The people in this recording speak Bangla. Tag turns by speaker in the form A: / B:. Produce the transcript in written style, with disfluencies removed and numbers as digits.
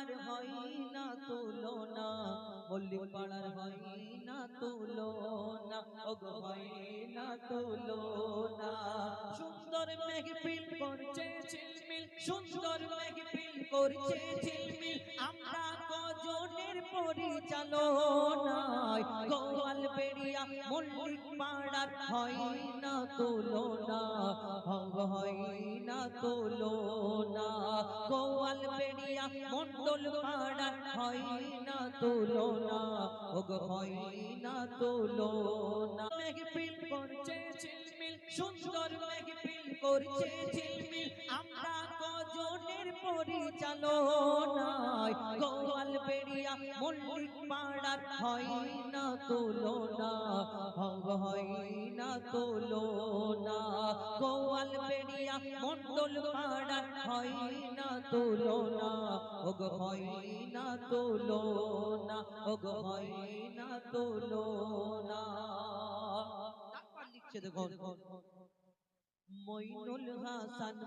A: পাড়ার হয় না তুলনা, মল্লিক পাড়ার হয় না তুলনা, ওগো হয় না তুলনা। সুন্দর মেহফিল করছে ঝিলমিল, সুন্দর মেহফিল করছে ঝিলমিল, আমরা কজনের পরিচালনায়, গোয়াল বেড়িয়া মল্লিক পাড়ার হয় না তুলনা, হয় না তুলনা। গোয়াল বেড়িয়া মন্ডল পাড়ার হয় না তুলনা, ওগো হয় না তুলনা। মেহফিল করছে ঝিলমিল, সুন্দর মেহফিল করছে ঝিলমিল, আমরা কজনের পরিচালনায়, গোয়াল বেড়িয়া মল্লিক পাড়ার হয় না তুলনা, হয় না তুলনা। গোয়াল বেড়িয়া মন্ডল পাড়ার হয় না তুলনা, ওগো হয় না তুলনা, ওগো হয় না তুলনা। তারপর লিখছে দেখুন, মইনুল হাসান